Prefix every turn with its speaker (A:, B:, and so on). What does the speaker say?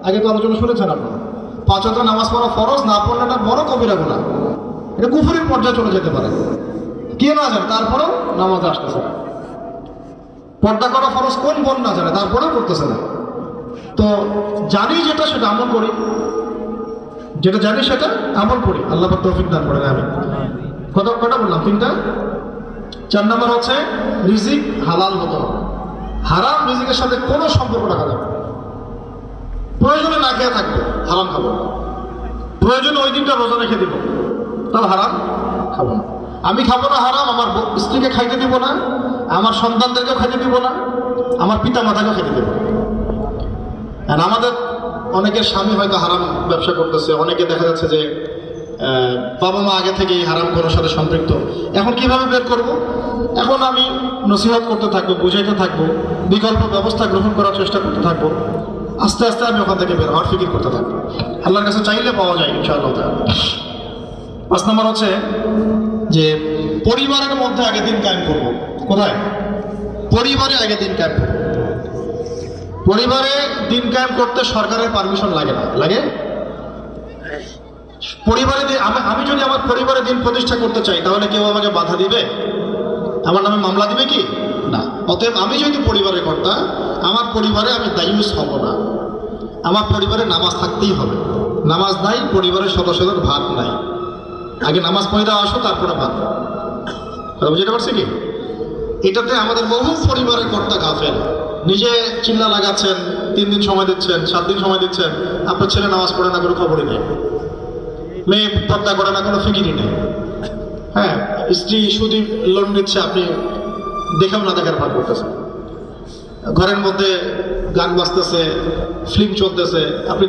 A: আগে তো আলোচনা শুনেছেন আপনারা। 5 ওয়াক্ত নামাজ পড়া ফরজ, না পড়লে একটা বড় কবিরা গুনাহ, এটা কুফরের পর্যায়ে চলে যেতে পারে। কে না জানে তারপরেও নামাজ আসতেছে না। পর্দা করা ফরজ কোন বোন না জানে তারপরেও করতেছে না। তো জানি যেটা সেটা আমল করি, যেটা জানি সেটা আমল করি। আল্লাহ পাক তৌফিক দান করেন। আমি কটা বললাম? 3টা। 4 নম্বর হচ্ছে রিজিক হালাল হতে হবে। হারাম রিজিকের সাথে কোনো সম্পর্ক রাখা যাবে না। প্রয়োজনে না খেয়ে থাকবো, হারাম খাবো না। প্রয়োজনে ওই দিনটা রোজা রেখে দিব, তাও হারাম খাবো না। আমি খাবো না হারাম, আমার স্ত্রীকে খাইতে দিব না, আমার সন্তানদেরকেও খাইতে দিব না, আমার পিতা মাতাকেও খেতে দেব না। আর আমাদের অনেকের স্বামী হয়তো হারাম ব্যবসা করতেছে, অনেকে দেখা যাচ্ছে যে বাবা মা আগে থেকেই হারাম করার সাথে সম্পৃক্ত। এখন কিভাবে বের করব? এখন আমি নসিহত করতে থাকবো, বুঝাইতে থাকবো, বিকল্প ব্যবস্থা গ্রহণ করার চেষ্টা করতে থাকবো। আস্তে আস্তে আমি ওখান থেকে বের হওয়ার ফিকির করতে থাকবো। আল্লাহর কাছে চাইলে পাওয়া যায় ইনশাআল্লাহ। 5 নম্বর হচ্ছে যে পরিবারের মধ্যে আগে দিন কায়েম করবো। কোথায়? পরিবারে আগে দিন কায়েম করবো। পরিবারে দিন কায়েম করতে সরকারের পারমিশন লাগে না? লাগে? পরিবারে আমি যদি আমার পরিবারে দিন প্রতিষ্ঠা করতে চাই তাহলে কেউ আমাকে বাধা দিবে? আমার নামে মামলা দিবে কি? না। অতএব আমি যদি পরিবারের কর্তা, আমার পরিবারে আমি দায়ুস হব না। আমার পরিবারে নামাজ থাকতেই হবে। নামাজ নাই, পরিবারের সদস্যদের ভাত নাই। আগে নামাজ পড়ে আসো, তারপরে ভাত। কথা বুঝতে পারছি কি? এটাতে আমাদের বহু পরিবারের কর্তা গাফেল। নিজে চিল্লা লাগাচ্ছেন, 3 দিন সময় দিচ্ছেন, 7 দিন সময় দিচ্ছেন, আপনার ছেলে নামাজ পড়ে না, কোনো খবরই নেই। মেয়ে পর্দা করে না, কোনো ফিকিরই নেই। হ্যাঁ, স্ত্রী সুদী লোন দিচ্ছে, আপনি দেখেও না দেখার ভাগ করতেছেন। ঘরের মধ্যে গান বাজতেছে, ফিল্ম চলতেছে, আপনি